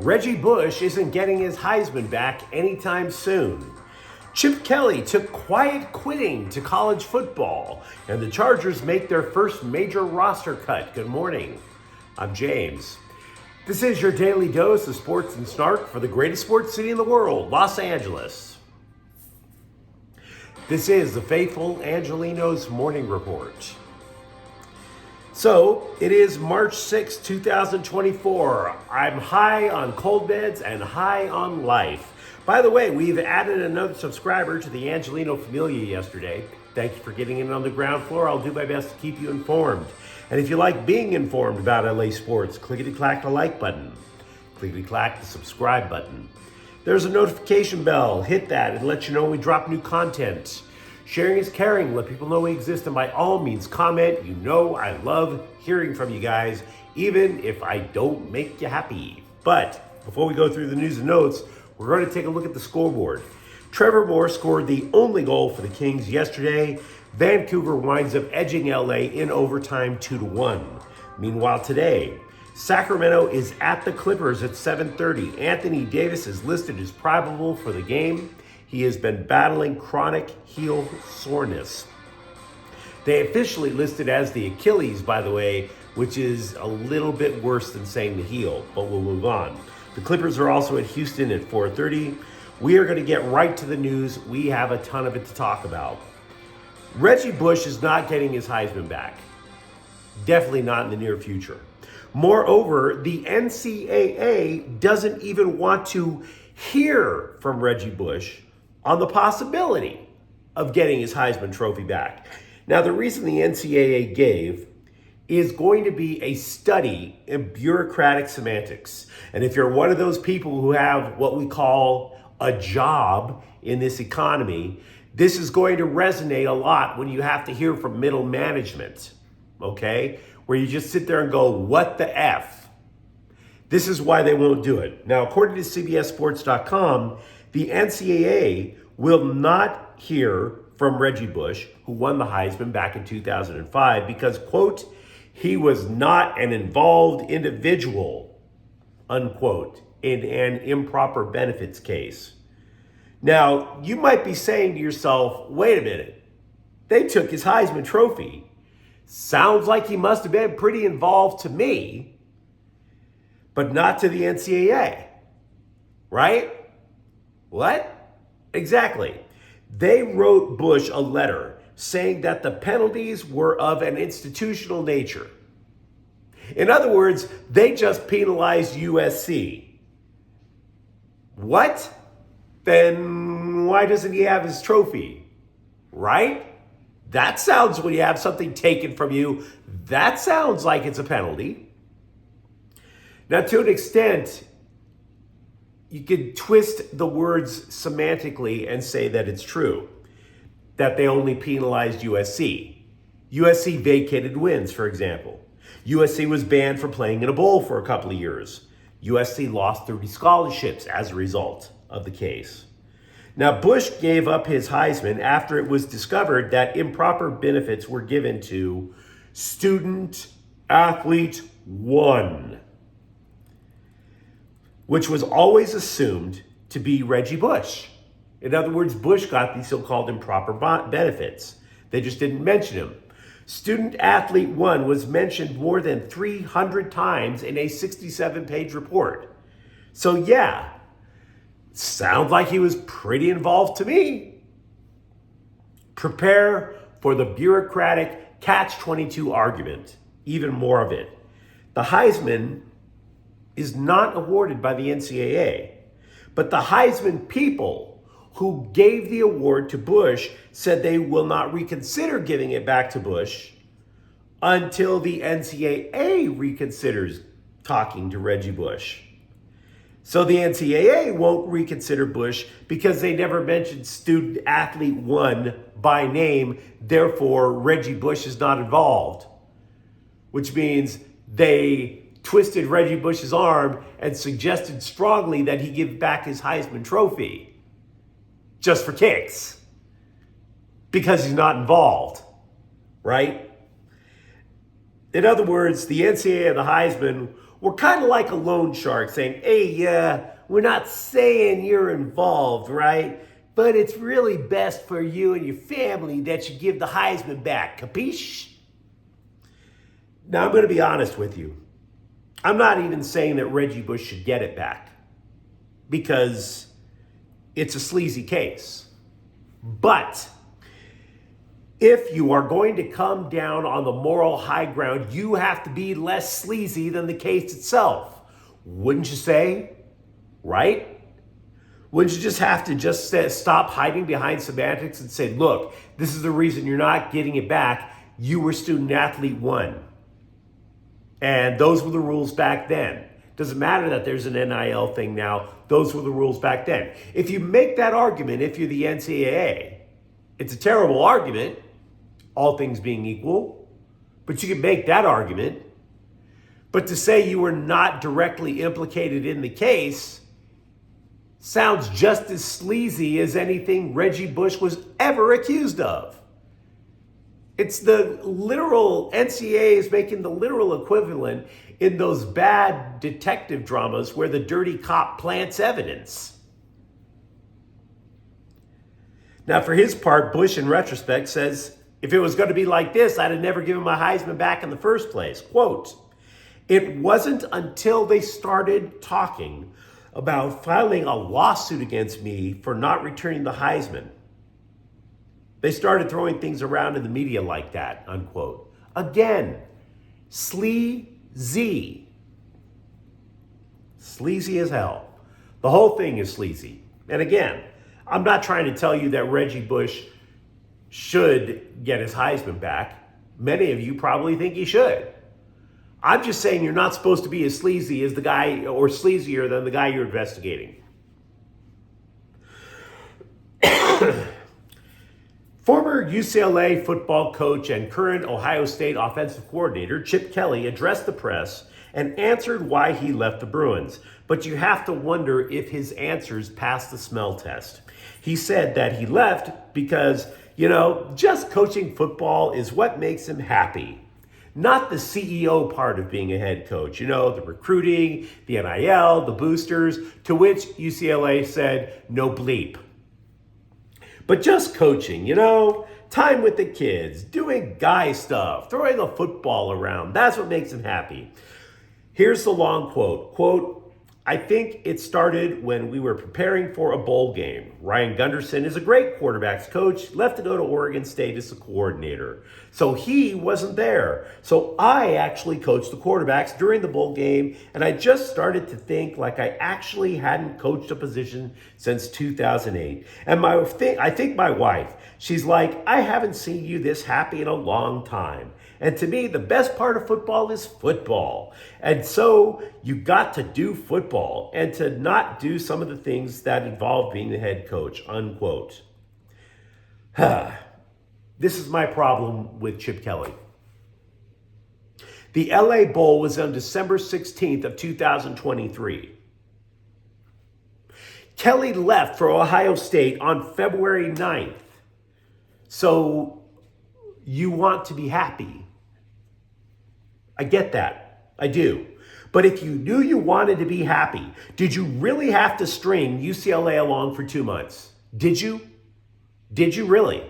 Reggie Bush isn't getting his Heisman back anytime soon. Chip Kelly took quiet quitting to college football, and the Chargers make their first major roster cut. Good morning. I'm James. This is your daily dose of sports and snark for the greatest sports city in the world, Los Angeles. This is the faithful Angelenos Morning Report. So, it is March 6, 2024. I'm high on cold beds and high on life. By the way, we've added another subscriber to the Angeleno Familia yesterday. Thank you for getting in on the ground floor. I'll do my best to keep you informed. And if you like being informed about LA sports, clickety-clack the like button. Clickety-clack the subscribe button. There's a notification bell. Hit that and let you know when we drop new content. Sharing is caring. Let people know we exist, and by all means, comment. You know I love hearing from you guys, even if I don't make you happy. But before we go through the news and notes, we're going to take a look at the scoreboard. Trevor Moore scored the only goal for the Kings yesterday. Vancouver winds up edging LA in overtime 2-1. Meanwhile today, Sacramento is at the Clippers at 7:30. Anthony Davis is listed as probable for the game. He has been battling chronic heel soreness. They officially listed as the Achilles, by the way, which is a little bit worse than saying the heel, but we'll move on. The Clippers are also at Houston at 4:30. We are going to get right to the news. We have a ton of it to talk about. Reggie Bush is not getting his Heisman back. Definitely not in the near future. Moreover, the NCAA doesn't even want to hear from Reggie Bush on the possibility of getting his Heisman Trophy back. Now, the reason the NCAA gave is going to be a study in bureaucratic semantics. And if you're one of those people who have what we call a job in this economy, this is going to resonate a lot when you have to hear from middle management, okay? Where you just sit there and go, what the F? This is why they won't do it. Now, according to CBSSports.com, the NCAA will not hear from Reggie Bush, who won the Heisman back in 2005, because, quote, he was not an involved individual, unquote, in an improper benefits case. Now, you might be saying to yourself, wait a minute, they took his Heisman Trophy. Sounds like he must have been pretty involved to me, but not to the NCAA, right? What? Exactly. They wrote Bush a letter saying that the penalties were of an institutional nature. In other words, they just penalized USC. What? Then why doesn't he have his trophy? Right? That sounds, when you have something taken from you, that sounds like it's a penalty. Now, to an extent, you could twist the words semantically and say that it's true, that they only penalized USC. USC vacated wins, for example. USC was banned from playing in a bowl for a couple of years. USC lost 30 scholarships as a result of the case. Now, Bush gave up his Heisman after it was discovered that improper benefits were given to student athlete 1, which was always assumed to be Reggie Bush. In other words, Bush got these so-called improper benefits. They just didn't mention him. Student athlete 1 was mentioned more than 300 times in a 67-page report. So yeah, sounds like he was pretty involved to me. Prepare for the bureaucratic catch-22 argument, even more of it. The Heisman is not awarded by the NCAA, but the Heisman people who gave the award to Bush said they will not reconsider giving it back to Bush until the NCAA reconsiders talking to Reggie Bush. So the NCAA won't reconsider Bush because they never mentioned student athlete 1 by name. Therefore, Reggie Bush is not involved, which means they twisted Reggie Bush's arm and suggested strongly that he give back his Heisman Trophy just for kicks because he's not involved, right? In other words, the NCAA and the Heisman We're kind of like a loan shark saying, hey, we're not saying you're involved, right? But it's really best for you and your family that you give the Heisman back, capiche? Now, I'm going to be honest with you. I'm not even saying that Reggie Bush should get it back because it's a sleazy case. But if you are going to come down on the moral high ground, you have to be less sleazy than the case itself. Wouldn't you say? Right? Wouldn't you just have to stop hiding behind semantics and say, look, this is the reason you're not getting it back. You were student athlete one. And those were the rules back then. Doesn't matter that there's an NIL thing now. Those were the rules back then. If you make that argument, if you're the NCAA, it's a terrible argument, all things being equal, but you can make that argument. But to say you were not directly implicated in the case sounds just as sleazy as anything Reggie Bush was ever accused of. It's the literal, NCAA is making the literal equivalent in those bad detective dramas where the dirty cop plants evidence. Now, for his part, Bush, in retrospect, says, if it was going to be like this, I'd have never given my Heisman back in the first place. Quote, it wasn't until they started talking about filing a lawsuit against me for not returning the Heisman. They started throwing things around in the media like that, unquote. Again, sleazy. Sleazy as hell. The whole thing is sleazy. And again, I'm not trying to tell you that Reggie Bush should get his Heisman back. Many of you probably think he should. I'm just saying you're not supposed to be as sleazy as the guy, or sleazier than the guy you're investigating. Former UCLA football coach and current Ohio State offensive coordinator Chip Kelly addressed the press and answered why he left the Bruins. But you have to wonder if his answers passed the smell test. He said that he left because, just coaching football is what makes him happy. Not the CEO part of being a head coach, the recruiting, the NIL, the boosters, to which UCLA said, no bleep. But just coaching, time with the kids, doing guy stuff, throwing the football around, that's what makes him happy. Here's the long quote. Quote, I think it started when we were preparing for a bowl game. Ryan Gunderson is a great quarterbacks coach, left to go to Oregon State as a coordinator. So he wasn't there. So I actually coached the quarterbacks during the bowl game, and I just started to think like I actually hadn't coached a position since 2008. And I think my wife, she's like, I haven't seen you this happy in a long time. And to me, the best part of football is football. And so you got to do football and to not do some of the things that involve being the head coach, unquote. This is my problem with Chip Kelly. The LA Bowl was on December 16th of 2023. Kelly left for Ohio State on February 9th. So you want to be happy. I get that. I do. But if you knew you wanted to be happy, did you really have to string UCLA along for 2 months? Did you? Did you really?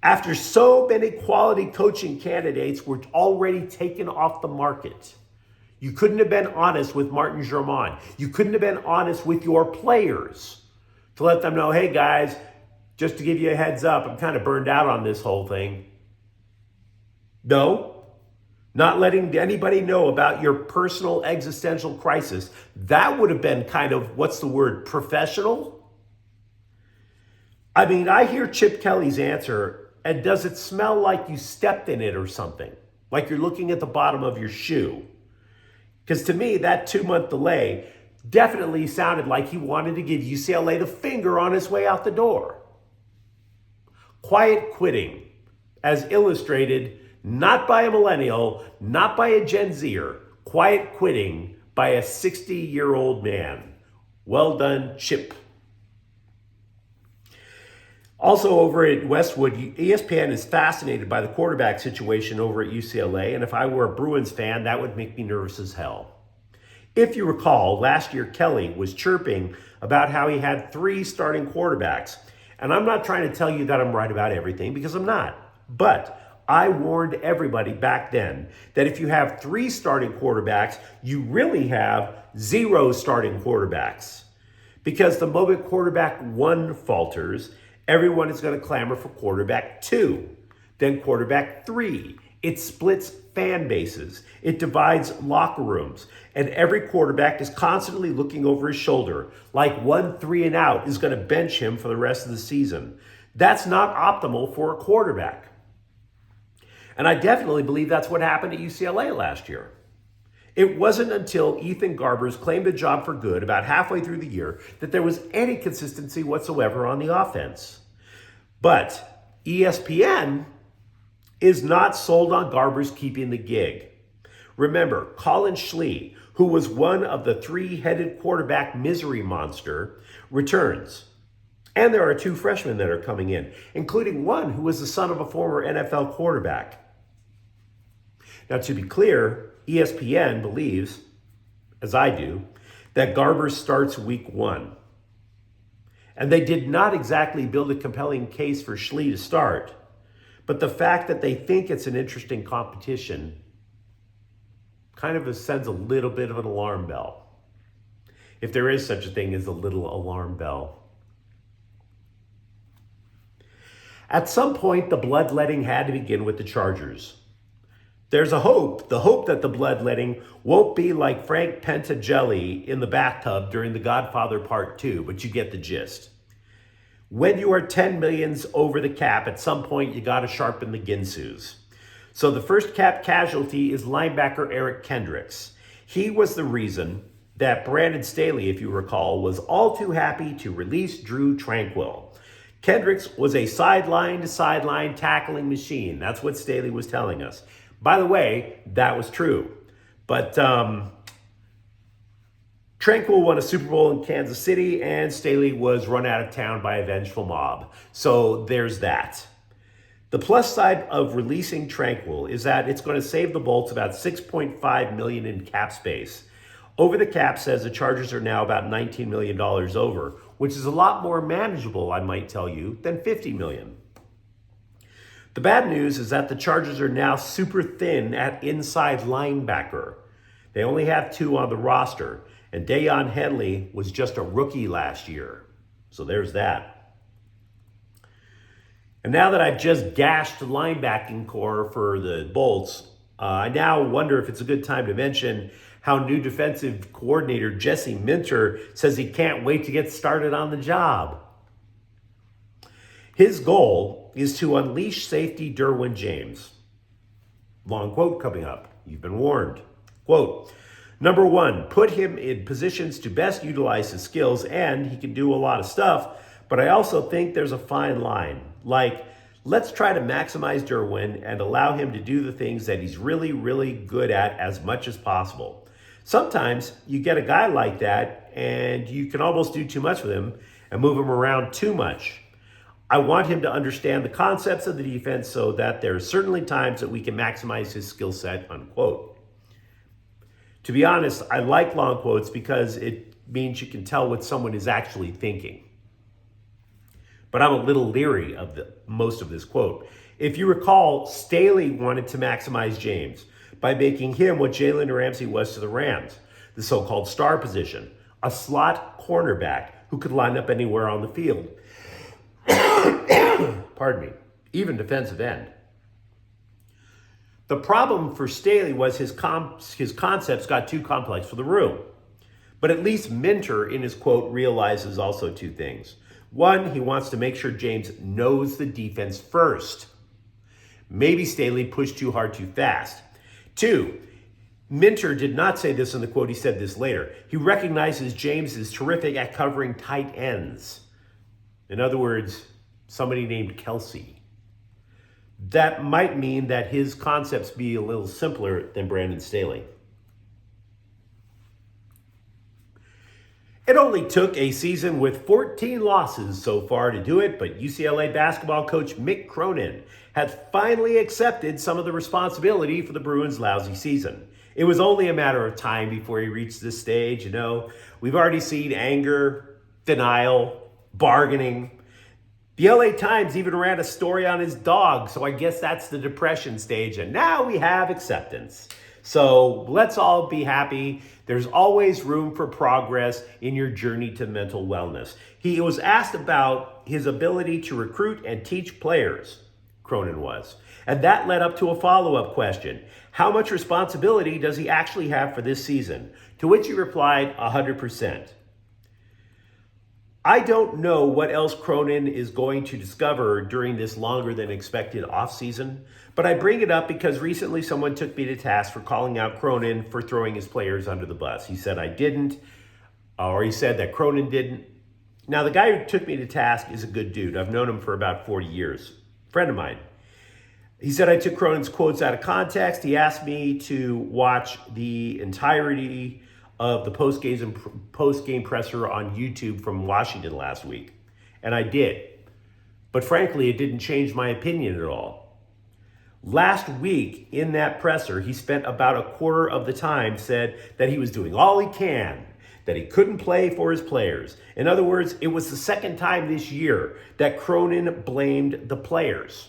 After so many quality coaching candidates were already taken off the market, you couldn't have been honest with Martin Germain. You couldn't have been honest with your players to let them know, hey guys, just to give you a heads up, I'm kind of burned out on this whole thing. No. Not letting anybody know about your personal existential crisis. That would have been kind of, professional? I mean, I hear Chip Kelly's answer, and does it smell like you stepped in it or something? Like you're looking at the bottom of your shoe? Because to me, that 2-month delay definitely sounded like he wanted to give UCLA the finger on his way out the door. Quiet quitting, as illustrated not by a millennial, not by a Gen Zer, quiet quitting by a 60-year-old man. Well done, Chip. Also over at Westwood, ESPN is fascinated by the quarterback situation over at UCLA, and if I were a Bruins fan, that would make me nervous as hell. If you recall, last year Kelly was chirping about how he had 3 starting quarterbacks. And I'm not trying to tell you that I'm right about everything, because I'm not. But I warned everybody back then that if you have 3 starting quarterbacks, you really have 0 starting quarterbacks. Because the moment quarterback 1 falters, everyone is going to clamor for quarterback 2, then quarterback 3. It splits fan bases. It divides locker rooms. And every quarterback is constantly looking over his shoulder, like 1 3 and out is going to bench him for the rest of the season. That's not optimal for a quarterback. And I definitely believe that's what happened at UCLA last year. It wasn't until Ethan Garbers claimed a job for good about halfway through the year that there was any consistency whatsoever on the offense. But ESPN is not sold on Garbers keeping the gig. Remember, Colin Schlee, who was one of the 3-headed quarterback misery monster, returns. And there are 2 freshmen that are coming in, including one who was the son of a former NFL quarterback. Now, to be clear, ESPN believes, as I do, that Garbers starts week 1. And they did not exactly build a compelling case for Schlee to start, but the fact that they think it's an interesting competition kind of sends a little bit of an alarm bell. If there is such a thing as a little alarm bell. At some point, the bloodletting had to begin with the Chargers. There's a hope, the hope that the bloodletting won't be like Frank Pentagelli in the bathtub during The Godfather Part 2, but you get the gist. When you are 10 millions over the cap, at some point you got to sharpen the ginsus. So the first cap casualty is linebacker Eric Kendricks. He was the reason that Brandon Staley, if you recall, was all too happy to release Drew Tranquill. Kendricks was a sideline-to-sideline tackling machine. That's what Staley was telling us. By the way, that was true. But Tranquill won a Super Bowl in Kansas City, and Staley was run out of town by a vengeful mob. So there's that. The plus side of releasing Tranquill is that it's going to save the Bolts about $6.5 million in cap space. Over the cap says the Chargers are now about $19 million over, which is a lot more manageable, I might tell you, than $50 million. The bad news is that the Chargers are now super thin at inside linebacker. They only have 2 on the roster, and Deion Henley was just a rookie last year. So there's that. And now that I've just gashed the linebacking core for the Bolts, I now wonder if it's a good time to mention how new defensive coordinator Jesse Minter says he can't wait to get started on the job. His goal is to unleash safety Derwin James. Long quote coming up. You've been warned. Quote, number 1, put him in positions to best utilize his skills, and he can do a lot of stuff, but I also think there's a fine line. Like, let's try to maximize Derwin and allow him to do the things that he's really, really good at as much as possible. Sometimes you get a guy like that and you can almost do too much with him and move him around too much. I want him to understand the concepts of the defense so that there are certainly times that we can maximize his skill set, unquote. To be honest, I like long quotes because it means you can tell what someone is actually thinking. But I'm a little leery of most of this quote. If you recall, Staley wanted to maximize James by making him what Jalen Ramsey was to the Rams, the so-called star position, a slot cornerback who could line up anywhere on the field. Pardon me, even defensive end. The problem for Staley was his concepts got too complex for the room. But at least Minter, in his quote, realizes also 2 things. 1, he wants to make sure James knows the defense first. Maybe Staley pushed too hard too fast. 2, Minter did not say this in the quote, he said this later. He recognizes James is terrific at covering tight ends. In other words, somebody named Kelsey. That might mean that his concepts be a little simpler than Brandon Staley. It only took a season with 14 losses so far to do it, but UCLA basketball coach Mick Cronin has finally accepted some of the responsibility for the Bruins' lousy season. It was only a matter of time before he reached this stage. We've already seen anger, denial, bargaining. The LA Times even ran a story on his dog, so I guess that's the depression stage, and now we have acceptance. So let's all be happy. There's always room for progress in your journey to mental wellness. He was asked about his ability to recruit and teach players, Cronin was. And that led up to a follow-up question. How much responsibility does he actually have for this season? To which he replied, 100%. I don't know what else Cronin is going to discover during this longer than expected offseason, but I bring it up because recently someone took me to task for calling out Cronin for throwing his players under the bus. He said I didn't, or he said that Cronin didn't. Now, the guy who took me to task is a good dude. I've known him for about 40 years. Friend of mine. He said I took Cronin's quotes out of context. He asked me to watch the entirety of the post-game presser on YouTube from Washington last week. And I did. But frankly, it didn't change my opinion at all. Last week in that presser, he spent about a quarter of the time said that he was doing all he can, that he couldn't play for his players. In other words, it was the second time this year that Cronin blamed the players.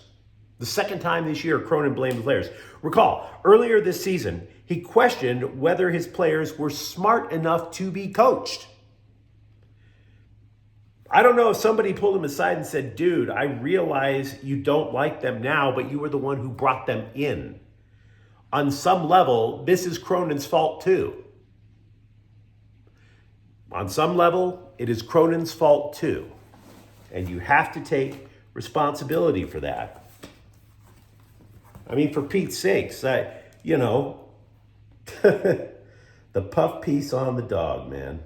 The second time this year, Cronin blamed the players. Recall, earlier this season, he questioned whether his players were smart enough to be coached. I don't know if somebody pulled him aside and said, dude, I realize you don't like them now, but you were the one who brought them in. On some level, this is Cronin's fault too. On some level, it is Cronin's fault too. And you have to take responsibility for that. I mean, for Pete's sakes, the puff piece on the dog, man.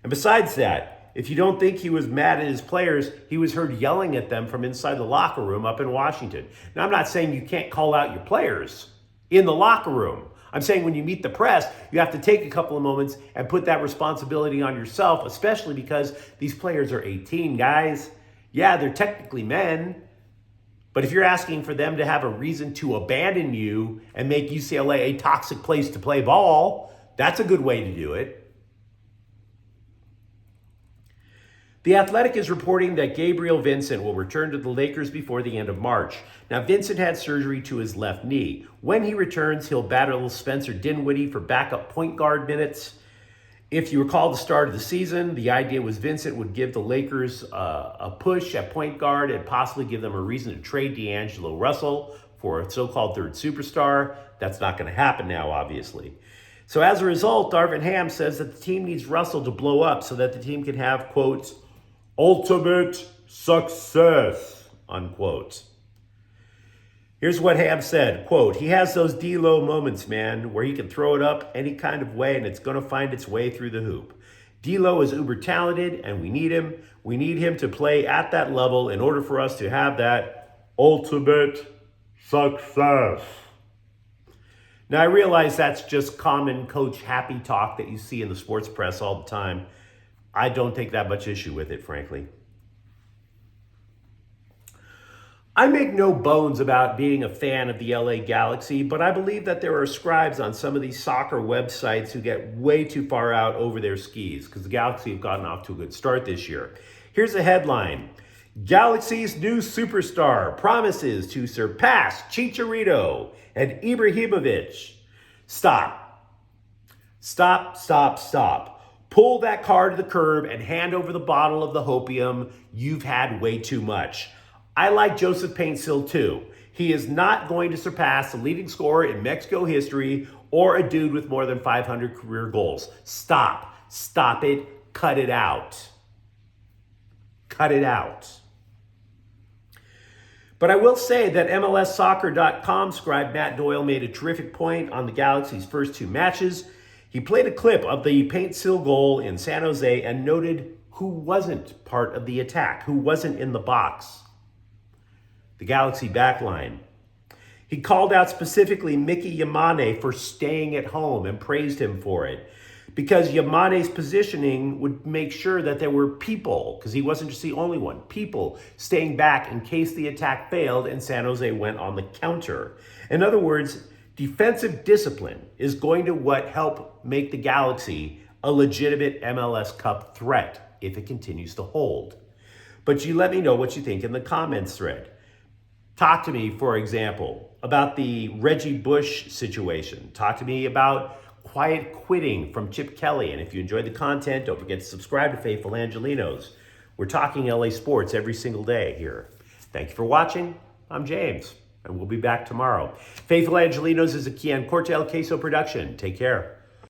And besides that, if you don't think he was mad at his players, he was heard yelling at them from inside the locker room up in Washington. Now, I'm not saying you can't call out your players in the locker room. I'm saying when you meet the press, you have to take a couple of moments and put that responsibility on yourself, especially because these players are 18, guys. Yeah, they're technically men. But if you're asking for them to have a reason to abandon you and make UCLA a toxic place to play ball, that's a good way to do it. The Athletic is reporting that Gabriel Vincent will return to the Lakers before the end of March. Now, Vincent had surgery to his left knee. When he returns, he'll battle Spencer Dinwiddie for backup point guard minutes. If you recall the start of the season, the idea was Vincent would give the Lakers a push at point guard and possibly give them a reason to trade D'Angelo Russell for a so-called third superstar. That's not going to happen now, obviously. So as a result, Darvin Ham says that the team needs Russell to blow up so that the team can have, quote, ultimate success, unquote. Here's what Ham said, quote, he has those D-Lo moments, man, where he can throw it up any kind of way and it's going to find its way through the hoop. D-Lo is uber talented and we need him. We need him to play at that level in order for us to have that ultimate success. Now, I realize that's just common coach happy talk that you see in the sports press all the time. I don't take that much issue with it, frankly. I make no bones about being a fan of the LA Galaxy, but I believe that there are scribes on some of these soccer websites who get way too far out over their skis because the Galaxy have gotten off to a good start this year. Here's a headline. Galaxy's new superstar promises to surpass Chicharito and Ibrahimovic. Stop. Pull that car to the curb and hand over the bottle of the hopium. You've had way too much. I like Joseph Paintsil too. He is not going to surpass the leading scorer in Mexico history or a dude with more than 500 career goals. Stop it, cut it out. But I will say that MLSsoccer.com scribe Matt Doyle made a terrific point on the Galaxy's first two matches. He played a clip of the Paintsil goal in San Jose and noted who wasn't part of the attack, who wasn't in the box. The Galaxy backline. He called out specifically Mickey Yamane for staying at home and praised him for it because Yamane's positioning would make sure that there were people, because he wasn't just the only one, people staying back in case the attack failed and San Jose went on the counter. In other words, Defensive discipline is going to help make the Galaxy a legitimate MLS Cup threat if it continues to hold. But you let me know what you think in the comments thread. Talk to me, for example, about the Reggie Bush situation. Talk to me about quiet quitting from Chip Kelly. And if you enjoyed the content, don't forget to subscribe to Faithful Angelenos. We're talking LA sports every single day here. Thank you for watching. I'm James, and we'll be back tomorrow. Faithful Angelenos is a Kian Cortel Queso production. Take care.